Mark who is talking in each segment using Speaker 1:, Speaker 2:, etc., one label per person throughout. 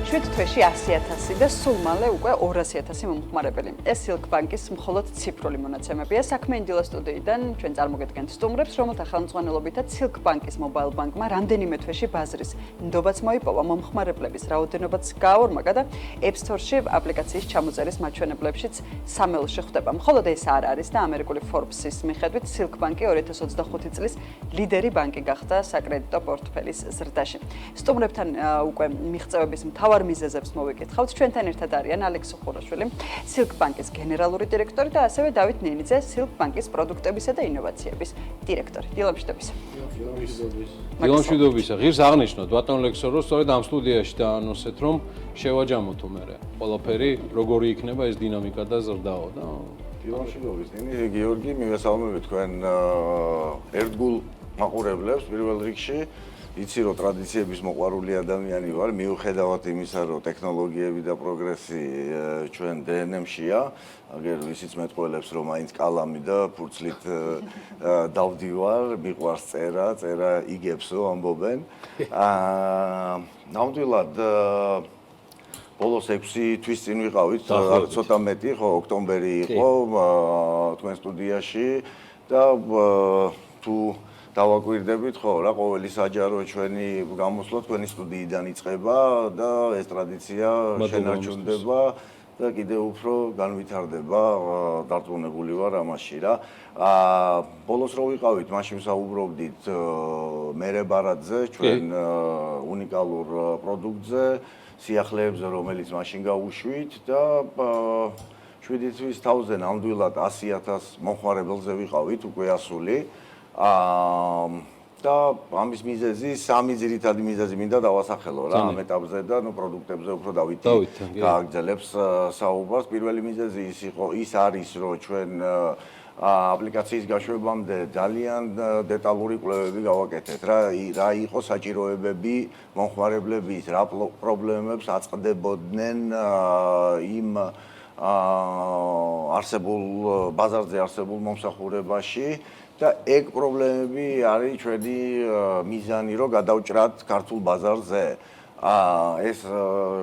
Speaker 1: 7 თვეში 100,000 და სულ მალე უკვე 200,000 მომხმარებელი. ეს Silk Bank-ის მხოლოდ ციფრული მონაცემებია. საქმე ინდილა სტუდიიდან ჩვენ წარმოგედგენთ სტუმრებს, რომელთა ხელმძღვანელობითაც Silk Bank-ის mobile bank-მა რამდენიმე თვეში ბაზრის ნდობაც მოიპოვა, მომხმარებლების რაოდენობაც გააორმაგა და App Store-ში აპლიკაციის ჩამოწერის მაჩვენებლებშიც სამელოში ხდება. მხოლოდ ეს არ არის და ამერიკული Forbes-ის მიხედვით Silk Bank-ი 2025 წლის ლიდერი ბანკი გახდა საკრედიტო პორტფელის ზრდაში. სტუმრებთან უკვე მიღწევების მთავარ მიზეზებს მოვიკითხავთ. ჩვენთან ერთად არიან ალექსი ხურაშვილი, Silk Bank-ის გენერალური დირექტორი და ასევე დავით ნინიძე, Silk Bank-ის პროდუქტებისა და ინოვაციების დირექტორი. დილამშვიდობისა.
Speaker 2: დილამშვიდობისა. ღირს აღნიშნოთ ბატონ ლექსო, რომ სწორედ ამ სტუდიაში დაანონსეთ, რომ შევაჯამოთ უმერე. ყველაფერი როგორი იქნება ეს დინამიკა და ზრდაო და
Speaker 3: დილამშვიდობის. ნინი გიორგი, მივესალმებით თქვენ ერთგულ მაყურებლებს პირველ რიგში. იცი რომ ტრადიციების მოყვარული ადამიანი ვარ, მიუხედავად იმისა, რომ ტექნოლოგიები და პროგრესი ჩვენ DNM-შია, აგერ ისიც მეტყველებს, რომ მაინც კალამი და ფურცლით დავდივარ, მიყვარს წერა იგებსო ამბობენ. ნამდვილად ბოლოს 6 თვის წინ ვიყავით, ცოტა მეტი, ხო, ოქტომბერი იყო თქვენ სტუდიაში და თუ დავაკვირდებით, ხო, რა ყოველი საჯარო ჩვენი გამოსვლა თქვენი სტუდიიდან იწყება და ეს ტრადიცია შენარჩუნდება და კიდევ უფრო განვითარდება, დარწმუნებული ვარ ამაში რა. ბოლოს რო ვიყავით, მაშინ საუბრობდით მერე ბარაძე, ჩვენ უნიკალურ პროდუქტზე, სიახლეებზე, რომელიც მაშინ გავუშვით და 7 თვის თავზე ნამდვილად 100,000 მომხმარებელზე ვიყავით უკვე ასული. და ამის მიზეზი, სამი ძირითადი მიზეზი მინდა დავასახელო რა ამ ეტაპზე და პროდუქტებზე უფრო დავითი გააგრძელებს საუბარს. პირველი მიზეზი ის არის, რომ ჩვენ აპლიკაციის გაშვებამდე ძალიან დეტალური კვლევები გავაკეთეთ რა იყო საჭიროებები მომხმარებლების, რა პრობლემებს აწყდებოდნენ იმ არსებულ ბაზარზე არსებულ მომსახურებაში და ეგ პრობლემები არის ჩვენი მიზანი, რომ გადავჭრათ ქართულ ბაზარზე. ეს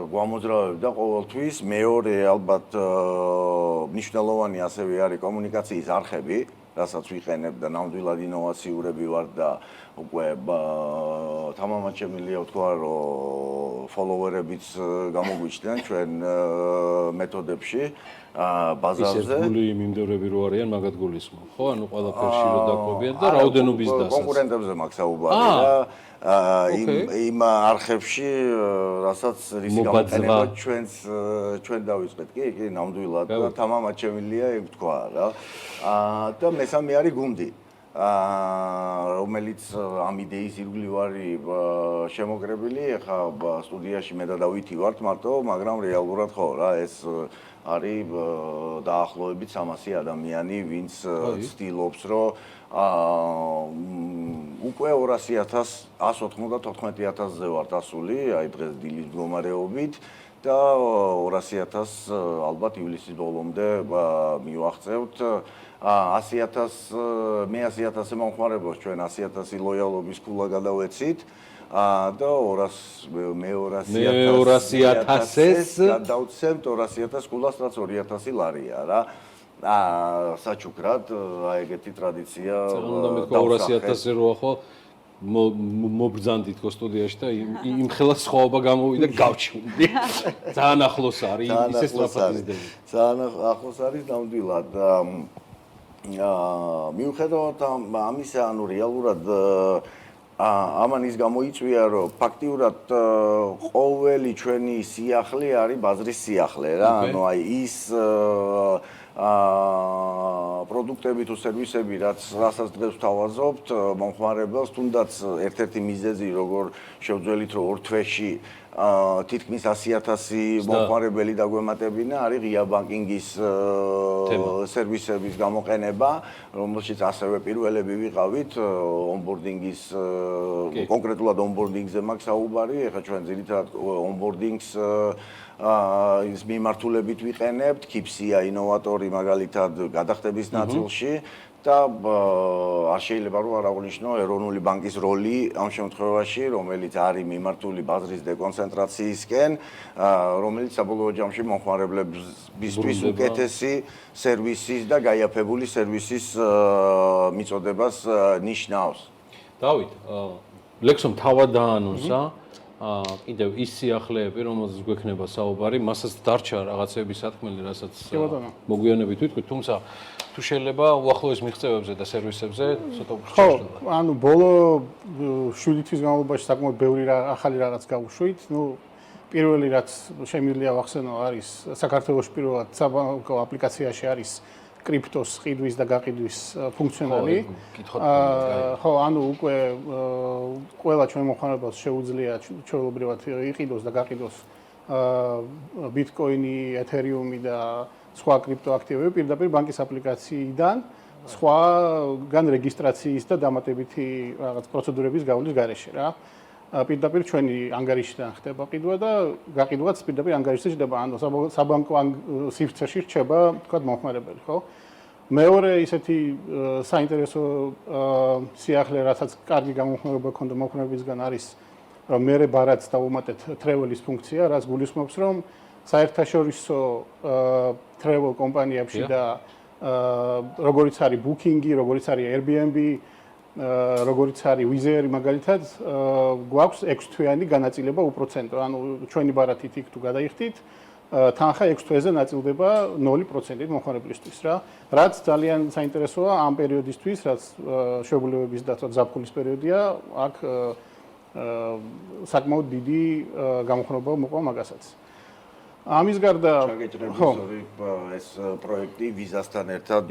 Speaker 3: გვამოძრავებდა ყოველთვის. მეორე ალბათ მნიშვნელოვანი ასევე არის კომუნიკაციის არხები, რასაც ვიყენებ და ნამდვილად ინოვაციურები ვარ და უკვე თამამად შემიძლია ვთქვა, რომ ფოლოვერებიც გამოგვიჩნდნენ ჩვენ მეთოდებში. ბაზარზე.
Speaker 2: ისე გული მიმდევრები რო არიან, მაგათ გულისხმობ, ხო? ანუ ყველაფერში რო დაკვებიან და რაოდენობის დასას.
Speaker 3: კონკურენტებზე მაქვს საუბარი და იმ არხებში, რასაც რისი გამოყენება ჩვენ დავიწყეთ. კი, ნამდვილად და თამამად შემიძლია ეგ ვთქვა რა. და მესამე არის გუნდი. რომელიც ამ იდეის ირგვლივ არის შემოკრებილი. ეხლა სტუდიაში მე და დავითი ვართ მარტო, მაგრამ რეალურად ხო რა, ეს არის დაახლოებით 300 ადამიანი, ვინც ცდილობს, რომ უკვე 200,000, 194,000-ზე ვართ ასული, აი დღეს დილის მდგომარეობით და 200,000 ალბათ ივლისის ბოლომდე მივაღწევთ. 100,000 მე 100,000 მომხმარებელს ჩვენ 100,000 ლოიალობის ფულა გადავეცით და 200,000-ს გადავცემთ 200,000 ფულას, რაც 2,000 ლარია რა. საჩუქრად ეგეთი ტრადიცია
Speaker 2: დავსახელე. 200,000-ზე რო ახლა მობრძანდით სტუდიაში და იმ ხელა სხვაობა გამოვიდა გავჩვენდი. ძალიან ახლოს არის ისე სწრაფად იზრდება.
Speaker 3: ძალიან ახლოს არის ნამდვილად. მიუხედავად ამისა, ანუ რეალურად ამან ის გამოიწვია, რომ ფაქტიურად ყოველი ჩვენი სიახლე არის ბაზრის სიახლე რა. ანუ აი ის პროდუქტები თუ სერვისები, რასაც დღეს ვთავაზობთ მომხმარებელს, თუნდაც ერთ-ერთი მიზეზი, როგორ შევძველით, რომ 2 თვეში თითქმის 100,000 მომხმარებელი დაგვემატებინა, არის ღია ბანკინგის სერვისების გამოყენება, რომელშიც ასევე პირველები ვიყავით ონბორდინგის, კონკრეტულად ონბორდინგზე მაქვს საუბარი. ეხლა ჩვენ ძირითადად ონბორდინგს ის მიმართულებით ვიყენებთ, KIPSI-ა ინოვატორი მაგალითად გადახდების ნაწილში და არ შეიძლება რომ არ აღნიშნო ეროვნული ბანკის როლი ამ შემთხვევაში, რომელიც არის მიმართული ბაზრის დეკონცენტრაციისკენ, რომელიც საბოლოო ჯამში მომხმარებლებისთვის უკეთესი სერვისის და გაიაფებული სერვისის მიწოდებას ნიშნავს.
Speaker 2: დავით, ლექსომ თავად დაანონსა კიდევ ის სიახლეები, რომელზეც გვექნება საუბარი, მასაც დარჩა რაღაცების სათქმელი, რასაც მოგვიანებით ვიტყვით, თუმცა თუ შეიძლება უახლოეს მიღწევებზე და სერვისებზე ცოტა შეშლილად.
Speaker 4: ხო, ანუ ბოლო 7 თვის განმავლობაში საკმაოდ ბევრი ახალი რაღაც გავუშვით. პირველი რაც შემიძლია ვახსენო არის საქართველოს პირველად საბანკო აპლიკაციაში არის კრიპტოს ყიდვის და გაყიდვის ფუნქციონალი. ხო, ანუ უკვე ყველა ჩვენ მომხმარებელს შეუძლია ჩვეულებრივად იყიდოს და გაყიდოს ბიტკოინი, ეთერიუმი და სხვა კრიპტოაქტივები პირდაპირ ბანკის აპლიკაციიდან, სხვა გან რეგისტრაციის და დამატებითი რაღაც პროცედურების გავლის გარეშე რა. პირდაპირ ჩვენი ანგარიშიდან ხდება ყიდვა და გაყიდვაც პირდაპირ ანგარიშზე ხდება, ანუ საბანკო სივრცეში რჩება, თქვა მომხმარებელი, ხო? მეორე ისეთი საინტერესო სიახლე, რასაც კარგი გამომხმარება ქონდა მომხმარებელისგან არის, რომ მე ბარად დავუმატეთ travel-ის ფუნქცია, რაც გულისხმობს, რომ საერთაშორისო travel კომპანიებში და როგორც არის Booking-ი, როგორც არის Airbnb, როგორც არის Wizz-ი მაგალითად, გვაქვს 6 თვიანი განაწილება უპროცენტო. ანუ ჩვენი ბარათით იქ თუ გადაიხდით, თანხა 6 თვეზე ნაწილდება 0%-ით მომხმარებლისთვის რა. რაც ძალიან საინტერესოა ამ პერიოდისთვის, რაც შეუგლებების და ზაფხულის პერიოდია, აქ საკმაოდ დიდი გამოხმარება მოყვა მაგასაც. ამის გარდა
Speaker 3: ეს პროექტი ვიზასთან ერთად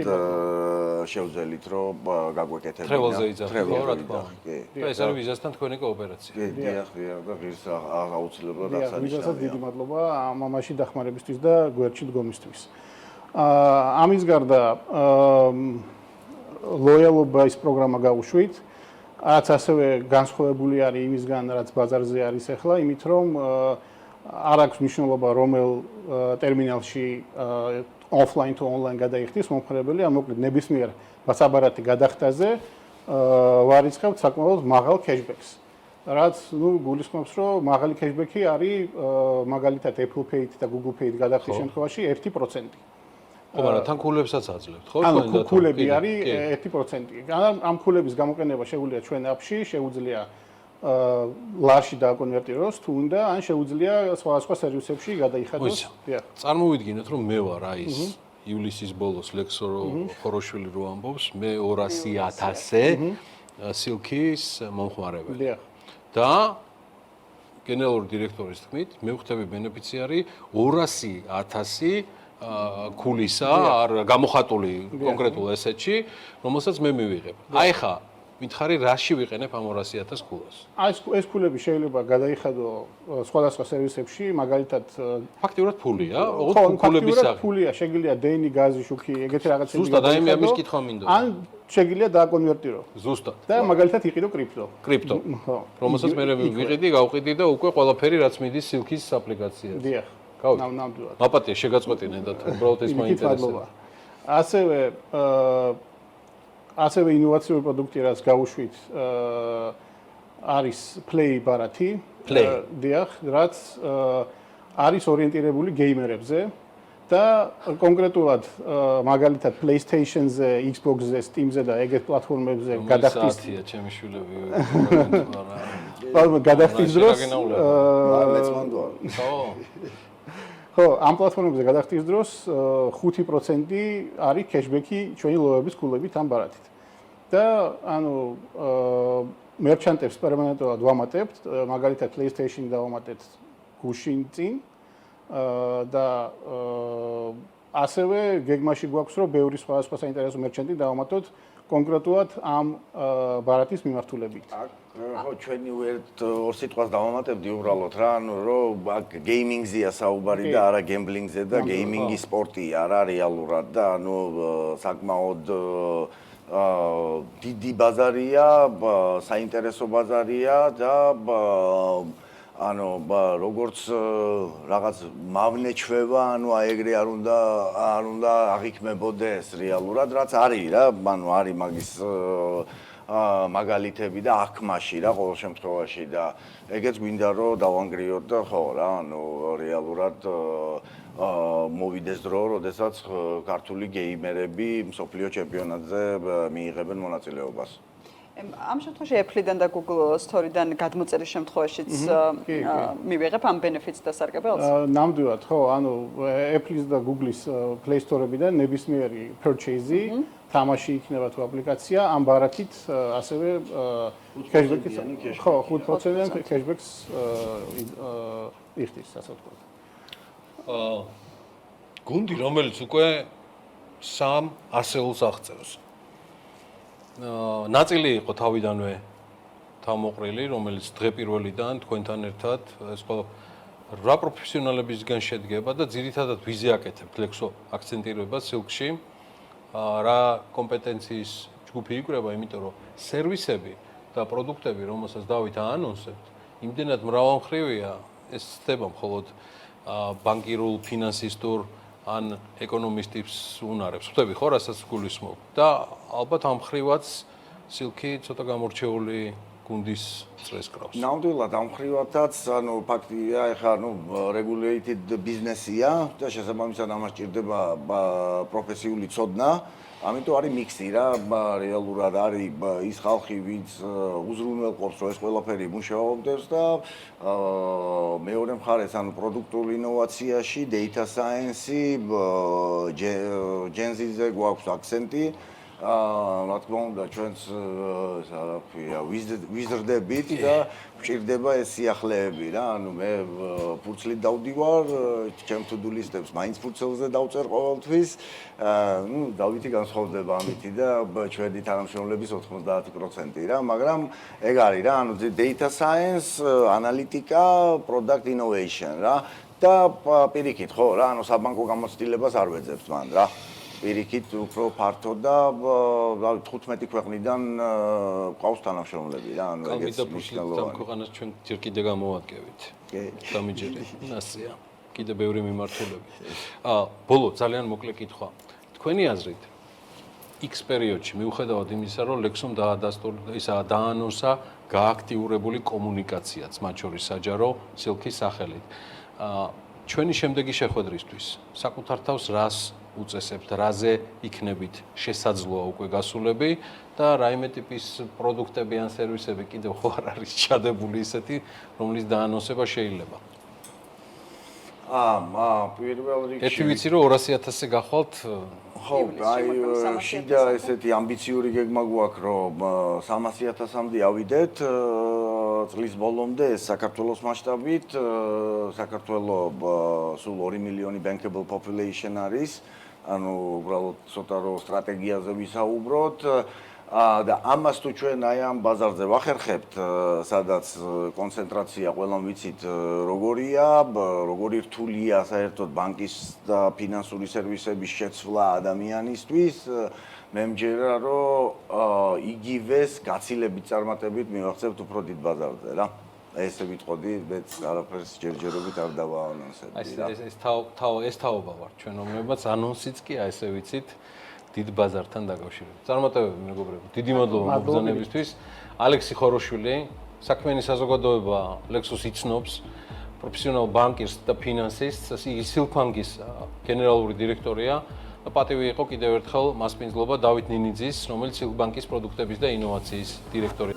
Speaker 3: შევძელით რომ გაგვეკეთებინა.
Speaker 2: Travel-ზე იძახო, რა თქმა უნდა. ეს არის ვიზასთან თქვენი კოოპერაცია.
Speaker 3: დიახ, და ღირს აუცილებლად აღსანიშნავია.
Speaker 4: ვიზასაც დიდი მადლობა ამაში დახმარებისთვის და გვერდში დგომისთვის. ამის გარდა ლოიალობის პროგრამა გავუშვით, რაც ასევე განსხვავებული არის იმისგან, რაც ბაზარზე არის ახლა, იმით რომ არ აქვს მნიშვნელობა რომელ ტერმინალში offline to online გადაიხდის მომხმარებელი, ან მოკლედ ნებისმიერ საბარათი გადახდაზე ვარიცხებთ საკმაოდ მაღალ cashbacks. რაც გულისხმობს, რომ მაღალი cashback-ი არის მაგალითად Apple Pay-ით და Google Pay-ით გადახდის შემთხვევაში 1%.
Speaker 2: ხო, მაგრამ თან ქულებსაც აძლევთ, ხო?
Speaker 4: ანუ ქულები არის 1%. ამ ქულების გამოყენება შეუძლია ჩვენ აპში, შეუძლია ლარში დააკონვერტიროს თუ უნდა, ან შეუძლია სხვა სერვისებში გადაიხადოს.
Speaker 2: წარმოვიდგინოთ, რომ მე ვარ ის ივლისის ბოლოს ლექსო ხოროშვილი რო ამბობს, მე 200,000 სილქის მომხმარებელი. და გენერალური დირექტორის თქმით, მე ვხდები ბენეფიციარი 200,000 ქულისა არ გამოხატული კონკრეტულ ესეთში, რომელსაც მე მივიღებ. აი ხა მითხარი რაში ვიყენებ ამ 200,000 ქულას?
Speaker 4: ეს ქულები შეიძლება გადაიხადო სხვადასხვა სერვისებში, მაგალითად
Speaker 2: ფაქტიურად ფულია, ოღონდ ქულების სახით.
Speaker 4: ფულია, შეგვიძლია დენი, გაზი, შუქი, ეგეთი რაღაცები.
Speaker 2: ზუსტად აი ამის კითხვა მინდოდა.
Speaker 4: ან შეგვიძლია დააკონვერტირო.
Speaker 2: ზუსტად.
Speaker 4: და მაგალითად იყიდო კრიპტო.
Speaker 2: კრიპტო. რომელსაც მე ვიყიდი, გავყიდი და უკვე ყველაფერი რაც მიდის სილქის აპლიკაციაზე.
Speaker 4: დიახ.
Speaker 2: ნამდვილად. მაპატია შეგაწყვეტინე და უბრალოდ ეს მაინტერესებს.
Speaker 4: ასევე ინოვაციური პროდუქტი რაც გავუშვით არის Play ბარათი. დიახ, რაც არის ორიენტირებული გეიმერებზე და კონკრეტულად მაგალითად PlayStation-ზე, Xbox-ზე, Steam-ზე და ეგეთ პლატფორმებზე გადახდის.
Speaker 2: საათია ჩემი შვილები
Speaker 4: გადახდის დროს ხო, ამ პლატფორმებზე გადახდის დროს 5% არის cashback-ი ჩვენი ლოების ქულებით ამ ბარათით. და ანუ მერჩანტებს პერმანენტულად ვამატებთ, მაგალითად PlayStation-ი დავამატეთ გუშინ წინ და ასევე გეგმაში გვაქვს, რომ ბევრი სხვა საინტერესო მერჩანტი დავამატოთ კონკრეტულად ამ ბარათის მიმართულებით.
Speaker 3: ხო, ჩვენი ორ სიტყვას დავამატებდი უბრალოდ რა, ანუ რომ გეიმინგზეა საუბარი და არა გემბლინგზე და გეიმინგი სპორტია რა რეალურად და ანუ საკმაოდ დიდი ბაზარია, საინტერესო ბაზარია და ანუ როგორც რაღაც მავნე ჩვევა, ანუ აი ეგრე არ უნდა აღიქმებოდეს რეალურად, რაც არის რა, ანუ არის მაგის მაგალითები და აქმაში რა ყოველ შემთხვევაში და ეგეც გვინდა რომ დავანგრიოთ და ხო რა, ანუ რეალურად მოვიდეს დრო, როდესაც ქართული გეიმერები მსოფლიო ჩემპიონატზე მიიღებენ მონაწილეობას.
Speaker 1: ამ შემთხვევაში Apple-დან და Google Store-დან გადმოწერის შემთხვევაშიც მივიღებ ამ benefits დასარგებელს?
Speaker 4: ნამდვილად, ხო, ანუ Apple-ის და Google-ის Play Store-ებიდან ნებისმიერი purchase-ი თამაში იქნება თუ აპლიკაცია, ამ ბარათით ასევე cashback-იც, ხო, 5%-იან cashback-ს იხდის, ასე ვთქვათ.
Speaker 2: გუნდი, რომელიც უკვე 3 ასეულს აღწევს. ნაწილი იყო თავიდანვე თავმოყრილი, რომელიც დღე პირველიდან თქვენთან ერთად ეს ხო რა პროფესიონალებისგან შედგება და ძირითადად ვიზე აკეთებთ ლექსო აქცენტირება Silk-ში. რა კომპეტენციის ჯგუფი იკვრება, იმიტომ რომ სერვისები და პროდუქტები, რომელსაც დავით აანონსებთ, იმდენად მრავალმხრივია, ეს ხდება მხოლოდ ბანკირულ, ფინანსისტურ ან ეკონომისტის უნარებს. ხვდები ხო, რასაც გულისხმობ და ალბათ ამ ხრივაც Silk-ი ცოტა გამორჩეული გუნდის წრეს კრავს.
Speaker 3: ნამდვილად ამ ხრივათაც, ანუ ფაქტია, ეხლა ანუ regulated business-ია და შესაბამისად ამას ჭირდება პროფესიული ცოდნა. ამიტომ არის მიქსი რა, რეალურად არის ის ხალხი, ვინც უზრუნველყოფს, რომ ეს ყველაფერი მუშაობდეს და მეორე მხარეს, ანუ პროდუქტულ ინოვაციაში, data science-ი, Gen Z-ზე გვაქვს აქცენტი. რა თქმა უნდა, ჩვენც ვიზრდებით და გვჭირდება ეს სიახლეები რა, ანუ მე ფურცლით დავდივარ, ჩემ to-do list-ებს მაინც ფურცელზე დავწერ ყოველთვის. ნუ დავითი განსხვავდება ამითი და ჩვენი თანამშრომლების 90% რა, მაგრამ ეგ არის რა, ანუ data science, ანალიტიკა, product innovation რა და პირიქით ხო რა, ანუ საბანკო გამოცდილებას არ ვეძებთ მან რა. პირიქით უფრო ფართო და 15 ქვეყნიდან ყავს თანამშრომლები რა, ანუ ეგეც მნიშვნელოვანია.
Speaker 2: ამ ქვეყანას ჩვენ ჯერ კიდე გამოვადგევით. დამიჯერე. ასეა. კიდე ბევრი მიმართულები. ბოლო ძალიან მოკლე კითხვა. თქვენი აზრით X პერიოდში მიუხედავად იმისა, რომ Lexom დაანონსა გააქტიურებული კომუნიკაციაც, მათ შორის საჯარო Silk-ის სახელით. ჩვენი შემდეგი შეხვედრისთვის საკუთარ თავს რას უწესებთ, რაზე იქნებით შესაძლოა უკვე გასულები და რაიმე ტიპის პროდუქტები ან სერვისები კიდევ ხო არ არის ჩადებული ისეთი, რომლის დაანონსება შეიძლება.
Speaker 3: პირველ რიგში
Speaker 2: ერთი ვიცი რომ 200,000-ზე გახვალთ.
Speaker 3: ხო, აი შიდა ესეთი ამბიციური გეგმა გვაქვს, რომ 300,000-მდე ავიდეთ წლის ბოლომდე საქართველოს მასშტაბით. საქართველოს სულ 2 მილიონი bankable population არის. ანუ უბრალოდ ცოტა რო სტრატეგიაზე ვისაუბროთ და ამას თუ ჩვენ აი ამ ბაზარზე ვახერხებთ, სადაც კონცენტრაცია ყველამ ვიცით როგორია, როგორი რთულია საერთოდ ბანკის და ფინანსური სერვისების შეცვლა ადამიანისთვის, მე მჯერა რომ იგივეს გაცილებით წარმატებით მივახცევთ უფრო დიდ ბაზარზე რა. ესე ვიტყოდი, მეც არაფერს ჯერჯერობით არ დავაანონსებდი რა.
Speaker 2: ეს თაობა ვარ ჩვენ რომლებაც ანონსიც კი ესე ვიცით დიდ ბაზართან დაკავშირებით. წარმატებები მეგობრებო, დიდი მადლობა მოგზაურობისთვის. ალექსი ხოროშვილი, საქმიანი საზოგადოება Lexus იცნობს, პროფესიონალ ბანკირს და ფინანსისტს, იგი Silk-ის გენერალური დირექტორია და პატივი იყო კიდევ ერთხელ მასპინძლობა დავით ნინიძის, რომელიც Silk-ის პროდუქტების და ინოვაციის დირექტორია.